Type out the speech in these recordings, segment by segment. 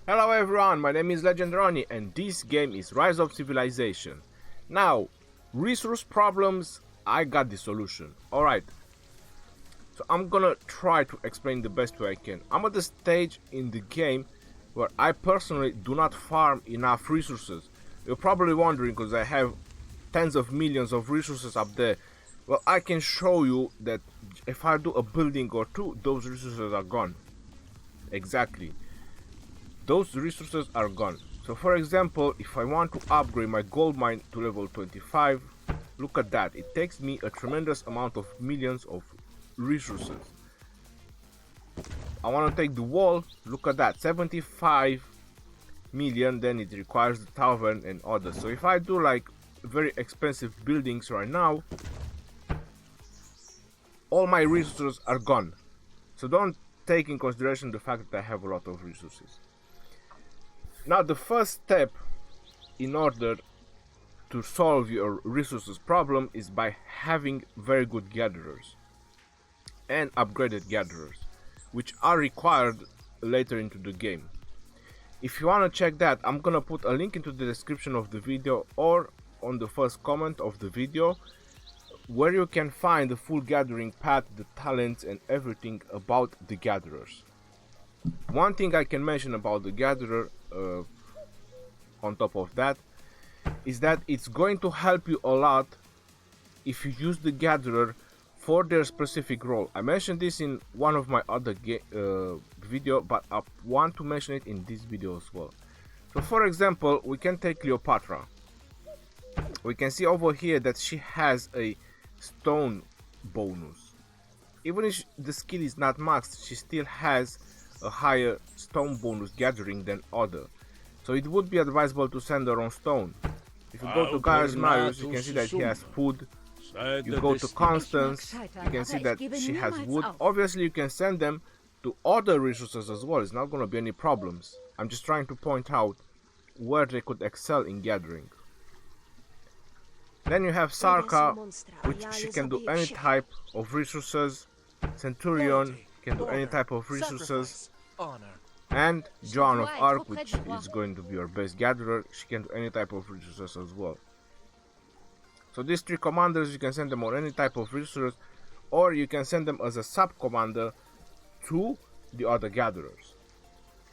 Hello everyone, my name is Legend Ronnie and this game is Rise of Civilization. Now, resource problems, I got the solution. Alright, so I'm gonna try to explain the best way I can. I'm at the stage in the game where I personally do not farm enough resources. You're probably wondering because I have tens of millions of resources up there. Well, I can show you that if I do a building or two, those resources are gone. Exactly. Those resources are gone. So for example, if I want to upgrade my gold mine to level 25, look at that. It takes me a tremendous amount of millions of resources. I want to take the wall, look at that, 75 million, then it requires the tavern and others. So if I do like very expensive buildings right now, all my resources are gone. So don't take in consideration the fact that I have a lot of resources. Now the first step in order to solve your resources problem is by having very good gatherers and upgraded gatherers, which are required later into the game. If you want to check that, I'm gonna put a link into the description of the video or on the first comment of the video, where you can find the full gathering path, the talents and everything about the gatherers. One thing I can mention about the gatherer on top of that is that it's going to help you a lot if you use the gatherer for their specific role. I mentioned this in one of my other video, but I want to mention it in this video as well. So for example, we can take Cleopatra. We can see over here that she has a stone bonus. Even if the skill is not maxed, she still has a higher stone bonus gathering than other. So it would be advisable to send her on stone. If you go to Gaius Marius, you can see that he has food. You go to Constance, you can see that she has wood. Obviously you can send them to other resources as well. It's not going to be any problems. I'm just trying to point out where they could excel in gathering. Then you have Sarka, which she can do any type of resources. Centurion can do any type of resources, and Joan of Arc, which is going to be your best gatherer, she can do any type of resources as well. So these three commanders, you can send them on any type of resource, or you can send them as a sub-commander to the other gatherers.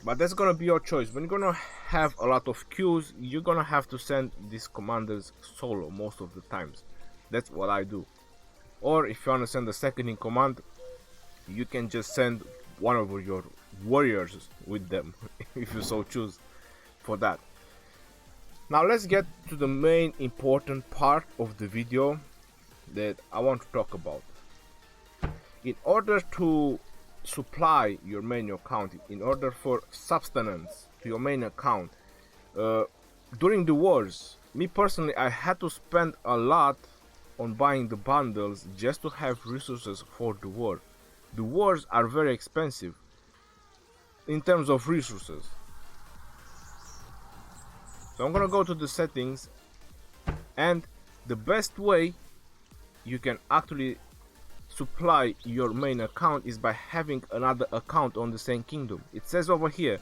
But that's gonna be your choice. When you're gonna have a lot of queues, you're gonna have to send these commanders solo most of the times. That's what I do. Or if you wanna send a second in command, you can just send one of your warriors with them if you so choose for that. Now let's get to the main important part of the video that I want to talk about. In order to supply your main account, in order for sustenance to your main account, during the wars, me personally, I had to spend a lot on buying the bundles just to have resources for the war. The wars are very expensive in terms of resources. So I'm gonna go to the settings, and the best way you can actually supply your main account is by having another account on the same kingdom. It says over here,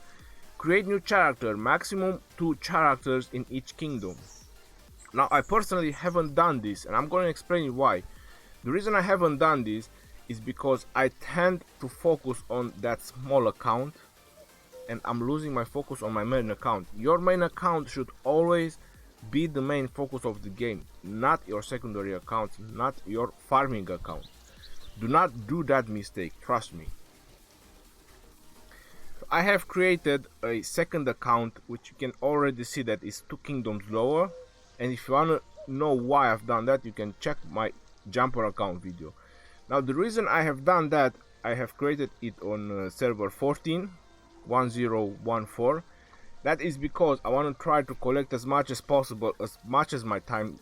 create new character, maximum 2 characters in each kingdom. Now I personally haven't done this, and I'm gonna explain you why. The reason I haven't done this is because I tend to focus on that small account and I'm losing my focus on my main account. Your main account should always be the main focus of the game, not your secondary account, not your farming account. Do not do that mistake, trust me. I have created a second account, which you can already see that is 2 kingdoms lower, and if you want to know why I've done that, you can check my jumper account video. Now the reason I have done that, I have created it on server 14.1014. That is because I want to try to collect as much as possible, as much as my time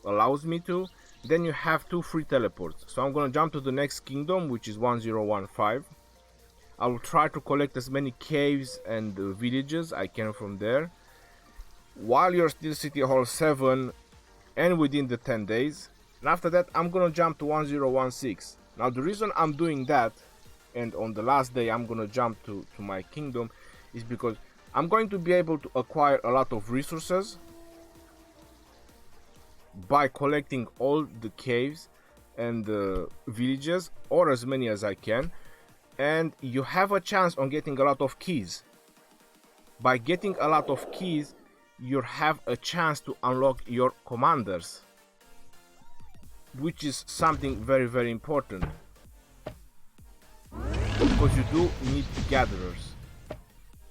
allows me to. Then you have 2 free teleports. So I'm gonna jump to the next kingdom, which is 1015. I will try to collect as many caves and villages I can from there, while you're still City Hall 7 and within the 10 days. And after that I'm gonna jump to 1016. Now the reason I'm doing that, and on the last day I'm gonna jump to my kingdom, is because I'm going to be able to acquire a lot of resources by collecting all the caves and the villages, or as many as I can, and you have a chance on getting a lot of keys. By getting a lot of keys, you have a chance to unlock your commanders, which is something very, very important, because you do need gatherers.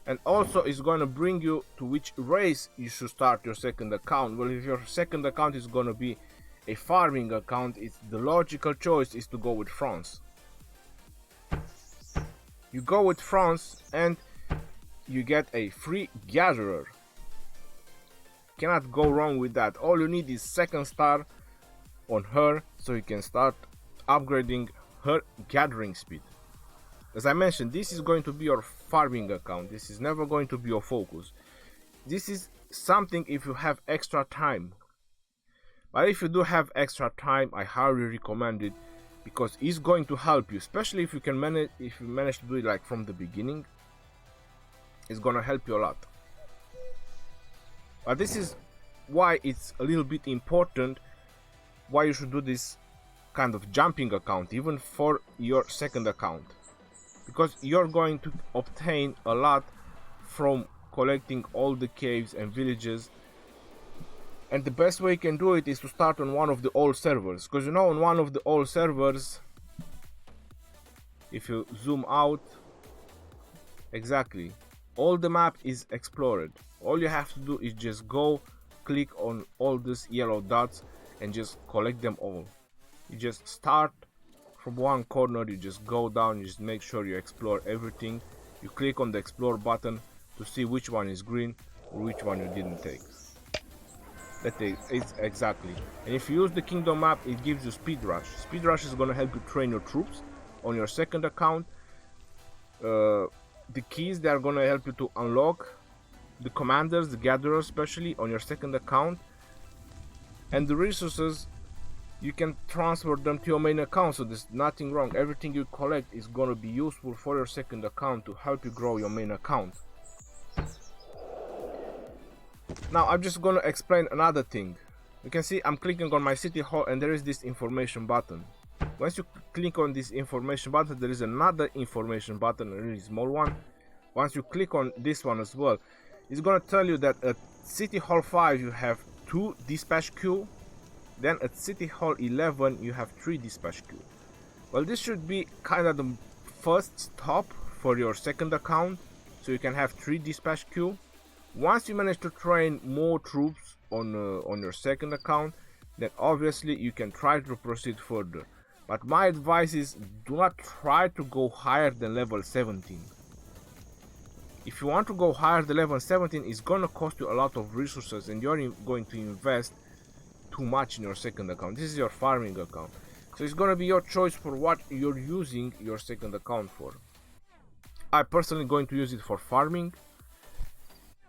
And also it's going to bring you to which race you should start your second account. Well, if your second account is going to be a farming account, it's the logical choice is to go with France. You go with France and you get a free gatherer. Cannot go wrong with that. All you need is second star on her, so you can start upgrading her gathering speed. As I mentioned, this is going to be your farming account. This is never going to be your focus. This is something if you have extra time. But if you do have extra time, I highly recommend it, because it's going to help you, especially if you can manage, if you manage to do it like from the beginning. It's gonna help you a lot. But this is why it's a little bit important, why you should do this kind of jumping account even for your second account, because you're going to obtain a lot from collecting all the caves and villages. And the best way you can do it is to start on one of the old servers, because you know, on one of the old servers, if you zoom out, exactly, all the map is explored. All you have to do is just go click on all these yellow dots and just collect them all. You just start from one corner, you just go down, you just make sure you explore everything. You click on the explore button to see which one is green or which one you didn't take. It's exactly. And if you use the kingdom map, it gives you speed rush. Speed rush is going to help you train your troops on your second account. The keys, they are going to help you to unlock the commanders, the gatherers especially, on your second account. And the resources, you can transfer them to your main account, so there's nothing wrong. Everything you collect is going to be useful for your second account to help you grow your main account. Now I'm just going to explain another thing. You can see I'm clicking on my city hall and there is this information button. Once you click on this information button, there is another information button, a really small one. Once you click on this one as well, it's going to tell you that at City Hall 5 you have 2 dispatch queue, then at City Hall 11 you have 3 dispatch queue. Well, this should be kind of the first stop for your second account, so you can have 3 dispatch queue. Once you manage to train more troops on your second account, then obviously you can try to proceed further. But my advice is, do not try to go higher than level 17. If you want to go higher than level 17, it's gonna cost you a lot of resources and you're going to invest too much in your second account. This is your farming account, so it's gonna be your choice for what you're using your second account for. I personally going to use it for farming,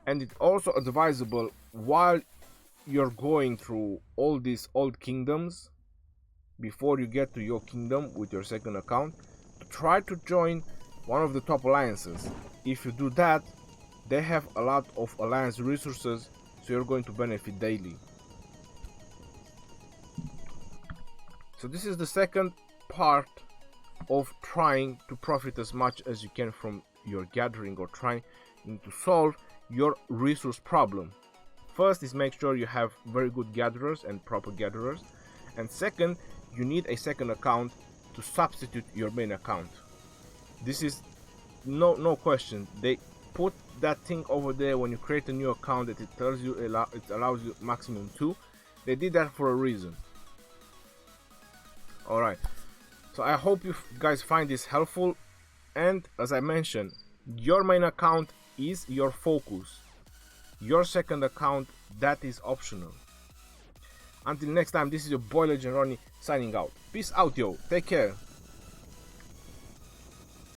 and it's also advisable while you're going through all these old kingdoms, before you get to your kingdom with your second account, to try to join one of the top alliances. If you do that, they have a lot of alliance resources, so you're going to benefit daily. So this is the second part of trying to profit as much as you can from your gathering, or trying to solve your resource problem. First is make sure you have very good gatherers and proper gatherers, and second, you need a second account to substitute your main account. This is no question. They put that thing over there when you create a new account that it tells you it allows you maximum 2. They did that for a reason. Alright, so I hope you guys find this helpful, and as I mentioned, your main account is your focus. Your second account, that is optional. Until next time, this is your boy Legend Ronnie signing out. Peace out, yo. Take care.